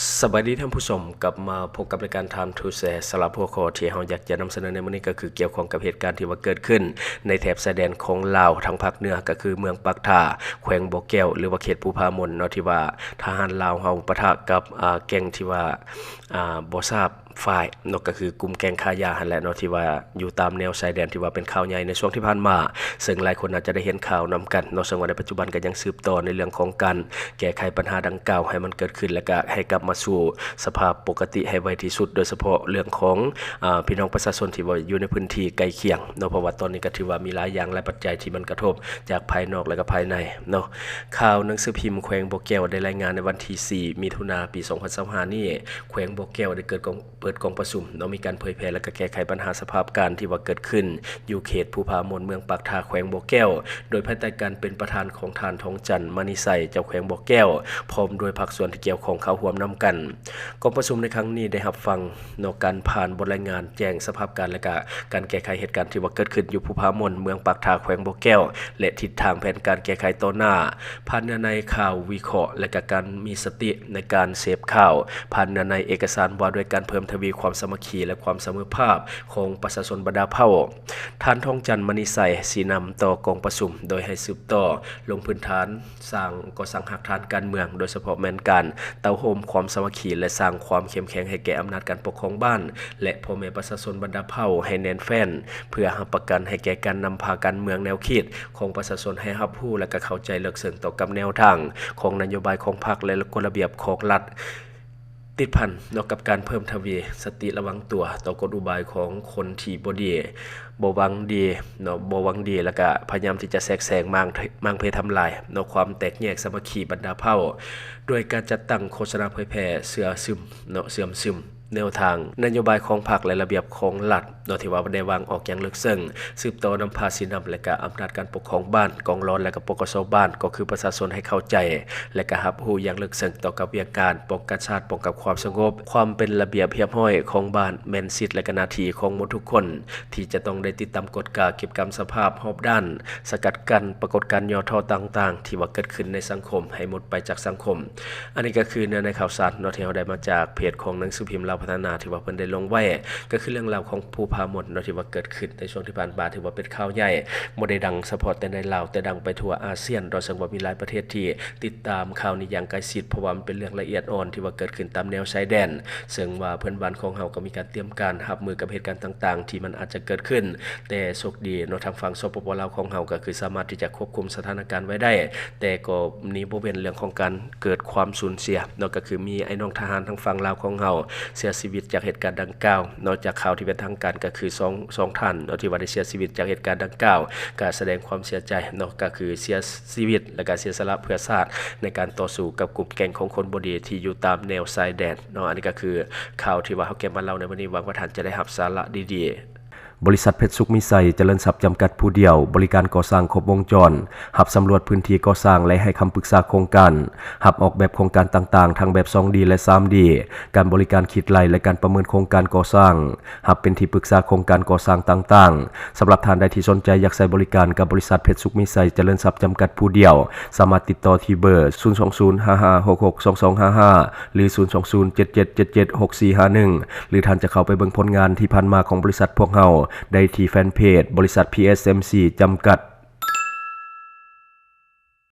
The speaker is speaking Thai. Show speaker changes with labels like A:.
A: สวัสดีท่านผู้ชมกลับมาพบกับรายการ Time to Share สำหรับหัวข้อที่เราอยากจะนำเสนอในวันนี้ก็คือเกี่ยวข้องกับเหตุการณ์ที่ว่าเกิดขึ้นในแถบชายแดนของลาวทางภาคเหนือก็คือเมืองปักท่าแขวงบ่อแก้วหรือว่าเขตภูผามนเนาะที่ว่าทหารลาวเฮาปะทะกับแก๊งที่ว่าบ่ทราบฝ่ายเนาะก็คือกลุ่มแก๊งค้ายาหั่นแหละเนาะที่ว่าอยู่ตามแนวชายแดนที่ว่าเป็นข่าวใหญ่ในช่วงที่ผ่านมาซึ่งหลายคนอาจจะได้เห็นข่าวนำกันเนาะซึ่งว่าในปัจจุบันก็ยังสืบต่อในเรื่องของการแก้ไขปัญหาดังกล่าวให้มันเกิดขึ้นและก็ให้กลับมาสู่สภาพปกติให้ไวที่สุดโดยเฉพาะเรื่องของพี่น้องประชาชนที่ว่าอยู่ในพื้นที่ใกล้เคียงเนาะเพราะว่าตอนนี้ก็ถือว่ามีหลายอย่างหลายปัจจัยที่มันกระทบจากภายนอกและก็ภายในเนาะข่าวหนังสือพิมพ์แขวงบ่อแก้วได้รายงานในวันที่4มิถุนายนปี2025นี้แขวงบ่อแก้วได้เปิดกองประชุมเนาะมีการเผยแพร่และก็แก้ไขปัญหาสภาพการที่ว่าเกิดขึ้นอยู่เขตภูผามนเมืองปากท่าแขวงบ่อแก้วโดยภายใต้การเป็นประธานของท่านทองจันทร์มณีไสเจ้าแขวงบ่อแก้วพร้อมโดยภาคส่วนที่เกี่ยวข้องเข้าร่วมนำกันกองประชุมในครั้งนี้ได้รับฟังเนาะการผ่านบทรายงานแจ้งสภาพการและก็การแก้ไขเหตุการณ์ที่ว่าเกิดขึ้นอยู่ภูผามนเมืองปากท่าแขวงบ่อแก้วและทิศทางแผนการแก้ไขต่อหน้าผ่านในข่าววิเคราะห์และก็การมีสติในการเสพข่าวผ่านในเอกสารว่าด้วยการเพิ่มทวีความสามัคคีและความเสมอภาคของประชาชนบรรดาเผ่าท่านทองจันทร์มณีไสสีนำต่อกองประชุมโดยให้สืบต่อลงพื้นฐานสร้างก่อสร้างหักฐานการเมืองโดยเฉพาะแม่นการเต้าโฮมความสามัคคีและสร้างความเข้มแข็งให้แก่อำนาจการปกครองบ้านและพ่อแม่ประชาชนบรรดาเผ่าให้แน่นแฟ้นเพื่อรับประกันให้แก่การนำพาการเมืองแนวคิดของประชาชนให้รับรู้และก็เข้าใจลึกซึ้งต่อกับแนวทางของนโยบายของพรรคและกฎระเบียบของรัฐติดพันเนาะกับการเพิ่มทวีสติระวังตัวต่อกฎอุบายของคนที่บ่ดีบ่หวังดีเนาะบ่หวังดีแล้วก็พยายามที่จะแทรกแซงมางเพทำลายเนาะความแตกแยกสามัคคีบรรดาเผ่าด้วยการจัดตั้งโฆษณาเผยแพร่เสื่อซึมเนาะเสื่อมซึมแนวทางนโยบายของพรรคและระเบียบของรัฐโดยที่ว่าได้วางออกอย่างลึกซึ้งสืบต่อนำพาสินำและก็อำนาจการปกครองบ้านกองร้อนและก็ปกสบ้านก็คือประชาชนให้เข้าใจและก็รับรู้อย่างลึกซึ้งต่อกับวิธีการป้องกันชาติป้องกันความสงบความเป็นระเบียบเรียบร้อยของบ้านแม่นสิทธิ์และก็หน้าที่ของหมดทุกคนที่จะต้องได้ติดตามกฎกาเก็บกรรมสภาพรอบด้านสกัดกั้นปรากฏการณ์ย่อท้อต่างๆที่ว่าเกิดขึ้นในสังคมให้หมดไปจากสังคมอันนี้ก็คือเนื้อในข่าวสารเนาะที่เราได้มาจากเพจของหนังสือพิมพ์ลาวพัฒนาที่ว่าเพิ่นได้ลงไว้ก็คือเรื่องราวของภูผามนเนาะที่ว่าเกิดขึ้นในช่วงที่ผ่านมาถือว่าเป็นข่าวใหญ่บ่ได้ดังเฉพาะแต่ในลาวแต่ดังไปทั่วอาเซียนโดยเฉพาะมีหลายประเทศที่ติดตามข่าวนี้อย่างใกล้ชิดเพราะว่ามันเป็นเรื่องละเอียดอ่อนที่ว่าเกิดขึ้นตามแนวชายแดนซึ่งว่าเพื่อนบ้านของเฮาก็มีการเตรียมการรับมือกับเหตุการณ์ต่างๆที่มันอาจจะเกิดขึ้นแต่โชคดีเนาะทางฝั่งสปปลาวของเฮาก็คือสามารถที่จะควบคุมสถานการณ์ไว้ได้แต่ก็หนีบ่เว้นเรื่องของการเกิดความสูญเสียเนาะก็คือมีไอ้น้องทหารทางฝั่งลาวของเฮาเสียชีวิตจากเหตุการณ์ดังกล่าวนอกจากข่าวที่เป็นทางการก็คือ2ท่านเนาะที่ว่าได้เสียชีวิตจากเหตุการณ์ดังกล่าวก็แสดงความเสียใจเนาะก็คือเสียชีวิตและก็เสียสละเพื่อชาติในการต่อสู้กับกลุ่มแก๊งของคนบ่ดีที่อยู่ตามแนวชายแดนเนาะอันนี้ก็คือข่าวที่ว่าเฮาเก็บมาเล่าในวันนี้หวังว่าท่านจะได้รับสาระดีๆบริษัทเพชรสุขมิไซเจริญทรัพย์จำกัดผู้เดียวบริการก่อสร้างครบวงจรหับสำรวจพื้นที่ก่อสร้างและให้คำปรึกษาโครงการหับออกแบบโครงการต่างๆทั้งแบบ 2D และ 3D การบริการคิดไล่และการประเมินโครงการก่อสร้างหับเป็นที่ปรึกษาโครงการก่อสร้างต่างๆสำหรับท่านใดที่สนใจอยากใช้บริการกับบริษัทเพชรสุขมิไซเจริญทรัพย์จำกัดผู้เดียวสามารถติดต่อที่เบอร์02055662255หรือ02077776451หรือท่านจะเข้าไปเบิ่งผลงานที่ผ่านมาของบริษัทพวกเฮาได้ที่แฟนเพจบริษัท PSMC จำกัด